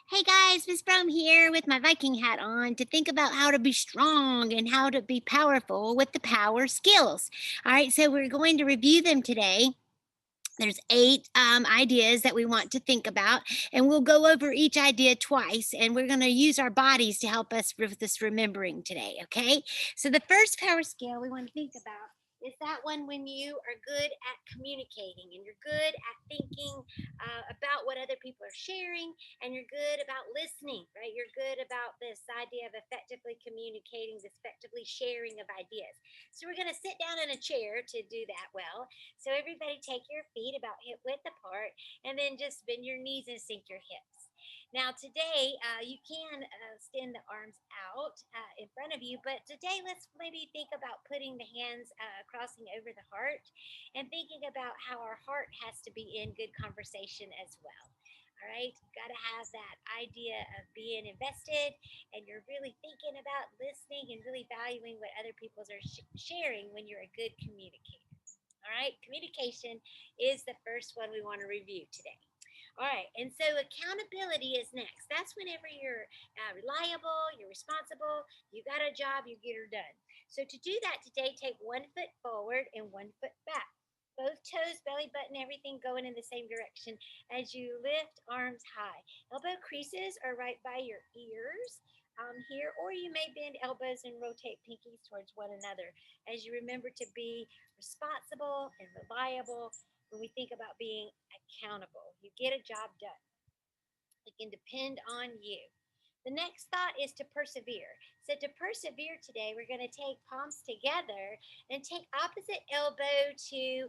Hey guys, Miss Brome here with my Viking hat on to think about how to be strong and how to be powerful with the power skills. All right, so we're going to review them today. There's eight ideas that we want to think about, and we'll go over each idea twice, and we're going to use our bodies to help us with this remembering today. Okay, so the first power skill we want to think about is that one when you are good at communicating and you're good at thinking about what other people are sharing, and you're good about listening, right? You're good about this idea of effectively communicating, effectively sharing of ideas. So we're going to sit down in a chair to do that well. So everybody take your feet about hip width apart, and then just bend your knees and sink your hips. Now today, you can extend the arms out in front of you, but today let's maybe think about putting the hands crossing over the heart and thinking about how our heart has to be in good conversation as well. All right, got to have that idea of being invested, and you're really thinking about listening and really valuing what other people are sharing when you're a good communicator. All right, communication is the first one we want to review today. All right, and so accountability is next. That's whenever you're reliable, you're responsible, you got a job, you get her done. So to do that today, take 1 foot forward and 1 foot back. Both toes, belly button, everything going in the same direction as you lift arms high. Elbow creases are right by your ears here, or you may bend elbows and rotate pinkies towards one another as you remember to be responsible and reliable when we think about being accountable. You get a job done. We can depend on you. The next thought is to persevere. So, to persevere today, we're going to take palms together and take opposite elbow to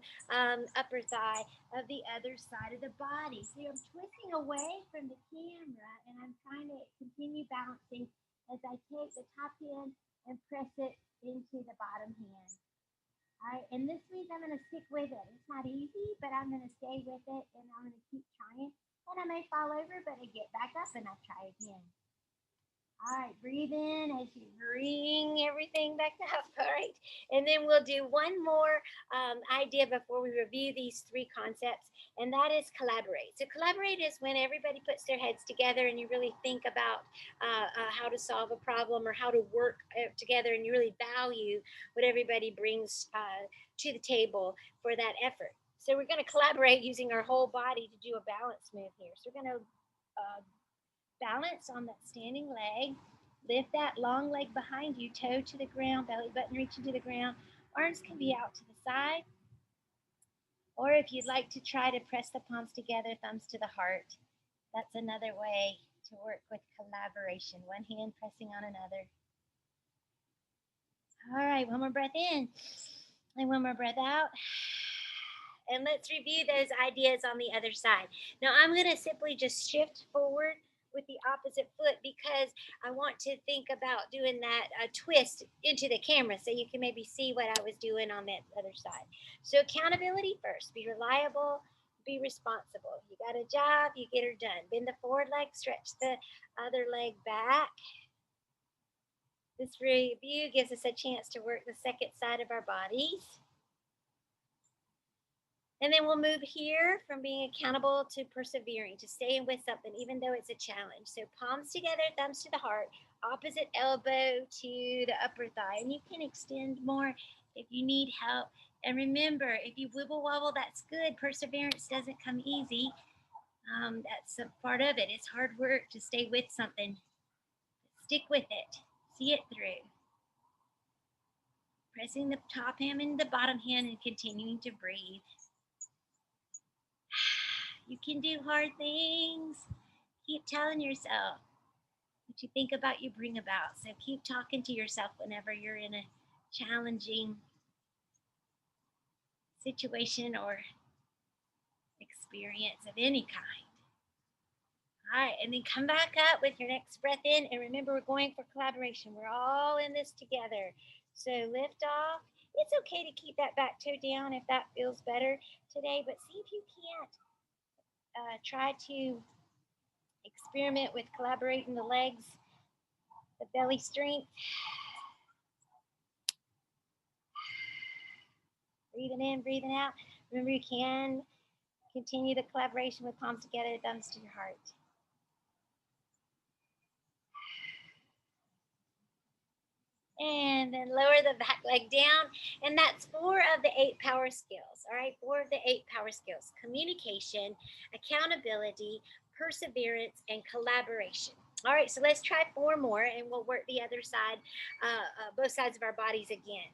upper thigh of the other side of the body. So, I'm twisting away from the camera and I'm trying to continue balancing as I take the top hand and press it into the bottom hand. All right, and this week I'm going to stick with it. It's not easy, but I'm going to stay with it and I'm going to keep trying. And I may fall over, but I get back up and I try again. All right, breathe in as you bring everything back up. All right, and then we'll do one more idea before we review these three concepts, and that is collaborate. So, collaborate is when everybody puts their heads together and you really think about how to solve a problem or how to work together, and you really value what everybody brings to the table for that effort. So, we're going to collaborate using our whole body to do a balance move here. So, we're going to balance on that standing leg. Lift that long leg behind you, toe to the ground, belly button reaching to the ground. Arms can be out to the side. Or if you'd like to try to press the palms together, thumbs to the heart, that's another way to work with collaboration. One hand pressing on another. All right, one more breath in and one more breath out. And let's review those ideas on the other side. Now I'm going to simply just shift forward with the opposite foot because I want to think about doing that twist into the camera so you can maybe see what I was doing on that other side. So accountability first, be reliable, be responsible. You got a job, you get her done. Bend the forward leg, stretch the other leg back. This review gives us a chance to work the second side of our bodies. And then we'll move here from being accountable to persevering, to staying with something, even though it's a challenge. So palms together, thumbs to the heart, opposite elbow to the upper thigh. And you can extend more if you need help. And remember, if you wibble wobble, that's good. Perseverance doesn't come easy. That's a part of it. It's hard work to stay with something. Stick with it. See it through. Pressing the top hand and the bottom hand and continuing to breathe. You can do hard things. Keep telling yourself what you think about, you bring about. So keep talking to yourself whenever you're in a challenging situation or experience of any kind. All right, and then come back up with your next breath in. And remember, we're going for collaboration. We're all in this together. So lift off. It's okay to keep that back toe down if that feels better today, but see if you can't try to experiment with collaborating the legs, the belly strength. Breathing in, breathing out. Remember, you can continue the collaboration with palms together, thumbs to your heart. And then lower the back leg down. And that's 4 of the 8 power skills. All right, 4 of the 8 power skills: communication, accountability, perseverance, and collaboration. All right, so let's try 4 more and we'll work the other side, both sides of our bodies again.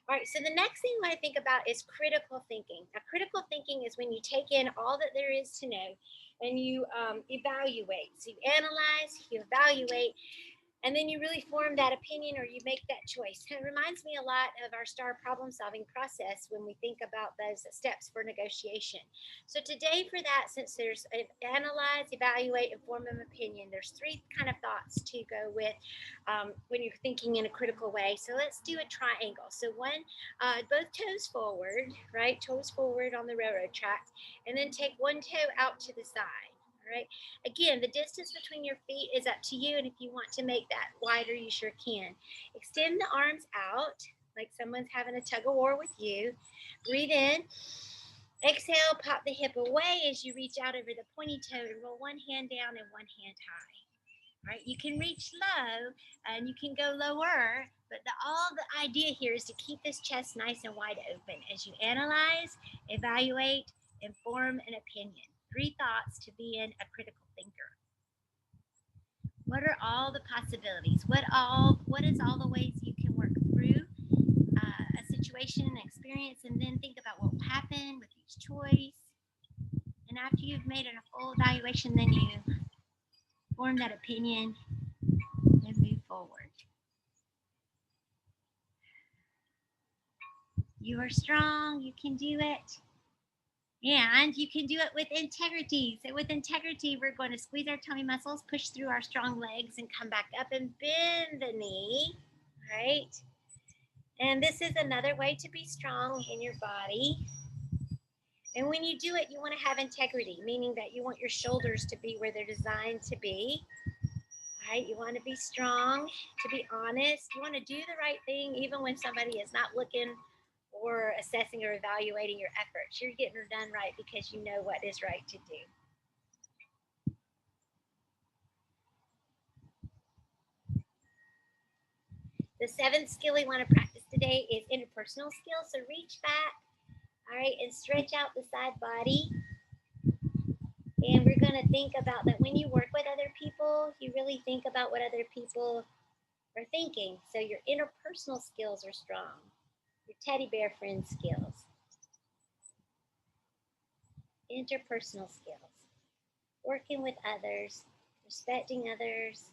All right, so the next thing we want to think about is critical thinking. Now, critical thinking is when you take in all that there is to know and you evaluate. So you analyze, you evaluate, and then you really form that opinion or you make that choice. It reminds me a lot of our STAR problem solving process when we think about those steps for negotiation. So today for that, since there's analyze, evaluate, and form an opinion, there's 3 kind of thoughts to go with when you're thinking in a critical way. So let's do a triangle. So one, both toes forward, right? Toes forward on the railroad tracks, and then take one toe out to the side. All right. Again, the distance between your feet is up to you, and if you want to make that wider, you sure can. Extend the arms out like someone's having a tug of war with you. Breathe in. Exhale, pop the hip away as you reach out over the pointy toe and roll one hand down and one hand high. All right, you can reach low and you can go lower, but all the idea here is to keep this chest nice and wide open as you analyze, evaluate, and form an opinion. 3 thoughts to be in a critical thinker. What are all the possibilities? What is all the ways you can work through a situation, an experience, and then think about what will happen with each choice. And after you've made a full evaluation, then you form that opinion and move forward. You are strong. You can do it. And you can do it with integrity. So with integrity, we're going to squeeze our tummy muscles, push through our strong legs, and come back up and bend the knee, right? And this is another way to be strong in your body. And when you do it, you want to have integrity, meaning that you want your shoulders to be where they're designed to be. All right, you want to be strong, to be honest. You want to do the right thing even when somebody is not looking or assessing or evaluating your efforts. You're getting it done right because you know what is right to do. The 7th skill we want to practice today is interpersonal skills. So reach back, all right, and stretch out the side body. And we're going to think about that when you work with other people, you really think about what other people are thinking. So your interpersonal skills are strong, your teddy bear friend skills. Interpersonal skills, working with others, respecting others,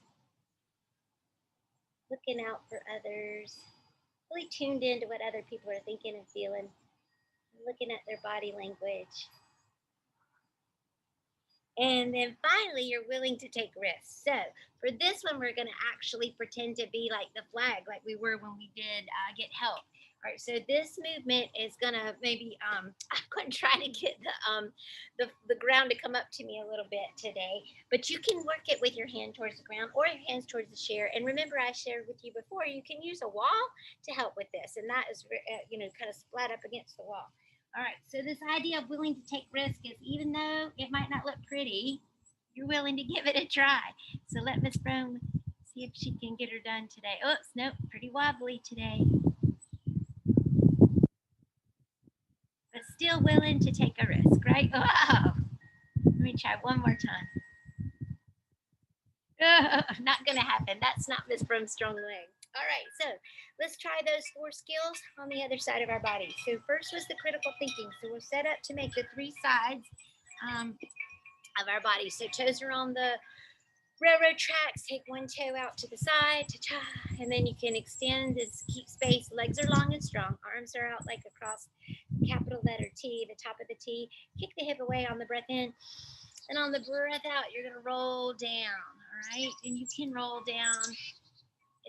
looking out for others, really tuned into what other people are thinking and feeling, looking at their body language. And then finally, you're willing to take risks. So for this one, we're going to actually pretend to be like the flag, like we were when we did get help. All right, so this movement is gonna maybe I'm going to try to get the ground to come up to me a little bit today, but you can work it with your hand towards the ground or your hands towards the chair. And remember, I shared with you before, you can use a wall to help with this, and that is kind of splat up against the wall. All right, so this idea of willing to take risk is even though it might not look pretty, you're willing to give it a try. So let Miss Brown see if she can get her done today. Oops, nope, pretty wobbly today. But still willing to take a risk, right? Oh, let me try one more time. Oh, not gonna happen. That's not Miss Brown's strong leg. All right, so let's try those 4 skills on the other side of our body. So first was the critical thinking. So we're set up to make the 3 sides of our body. So toes are on the railroad tracks. Take one toe out to the side, and then you can extend and keep space. Legs are long and strong. Arms are out like across capital letter T, the top of the T. Kick the hip away on the breath in. And on the breath out, you're going to roll down, all right? And you can roll down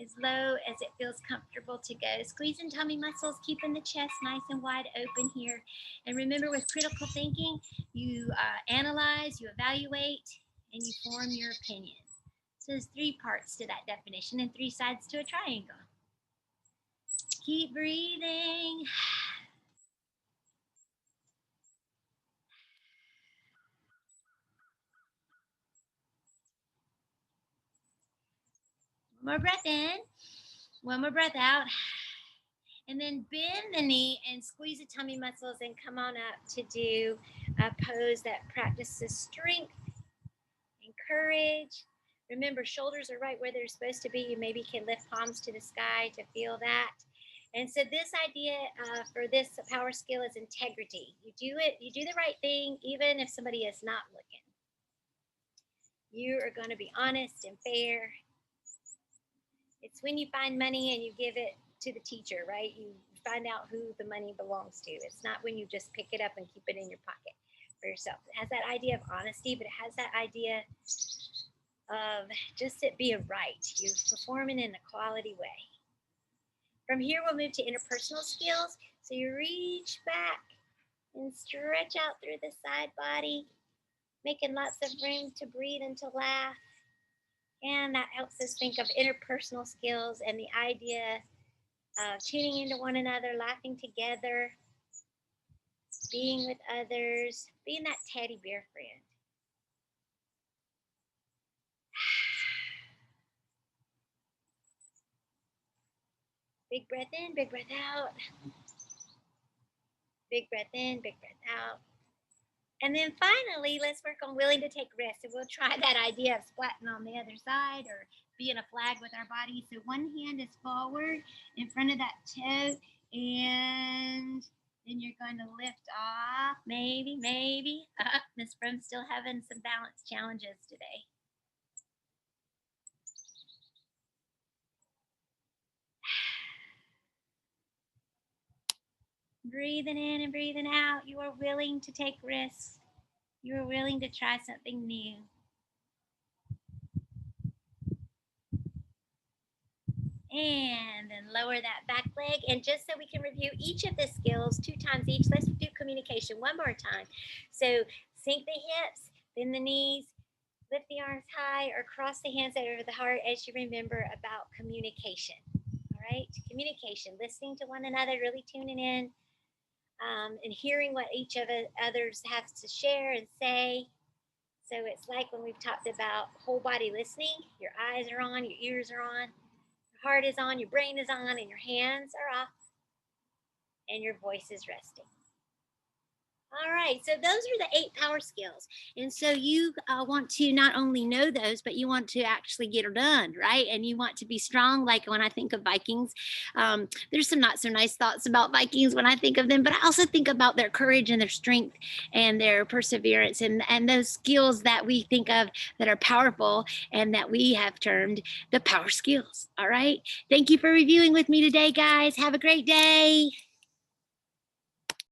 as low as it feels comfortable to go. Squeezing tummy muscles, keeping the chest nice and wide open here. And remember, with critical thinking, you analyze, you evaluate, and you form your opinion. So there's 3 parts to that definition and 3 sides to a triangle. Keep breathing. One more breath in. One more breath out. And then bend the knee and squeeze the tummy muscles and come on up to do a pose that practices strength and courage. Remember, shoulders are right where they're supposed to be. You maybe can lift palms to the sky to feel that. And so this idea for this power skill is integrity. You do the right thing, even if somebody is not looking. You are going to be honest and fair. It's when you find money and you give it to the teacher, right? You find out who the money belongs to. It's not when you just pick it up and keep it in your pocket for yourself. It has that idea of honesty, but it has that idea of just it being right. You're performing in a quality way. From here, we'll move to interpersonal skills. So you reach back and stretch out through the side body, making lots of room to breathe and to laugh. And that helps us think of interpersonal skills and the idea of tuning into one another, laughing together, being with others, being that teddy bear friend. Big breath in, big breath out. Big breath in, big breath out. And then finally, let's work on willing to take risks. So we'll try that idea of splatting on the other side or being a flag with our body. So one hand is forward in front of that toe, and then you're going to lift off. Maybe. Miss Brum's still having some balance challenges today. Breathing in and breathing out. You are willing to take risks. You are willing to try something new. And then lower that back leg. And just so we can review each of the skills 2 times each, let's do communication one more time. So sink the hips, bend the knees, lift the arms high, or cross the hands over the heart as you remember about communication. All right, communication, listening to one another, really tuning in. And hearing what each of others has to share and say. So it's like when we've talked about whole body listening, your eyes are on, your ears are on, your heart is on, your brain is on, and your hands are off, and your voice is resting. All right, so those are the 8 power skills. And so you want to not only know those, but you want to actually get it done, right? And you want to be strong. Like when I think of Vikings, there's some not so nice thoughts about Vikings when I think of them, but I also think about their courage and their strength and their perseverance and those skills that we think of that are powerful and that we have termed the power skills. All right. Thank you for reviewing with me today, guys. Have a great day.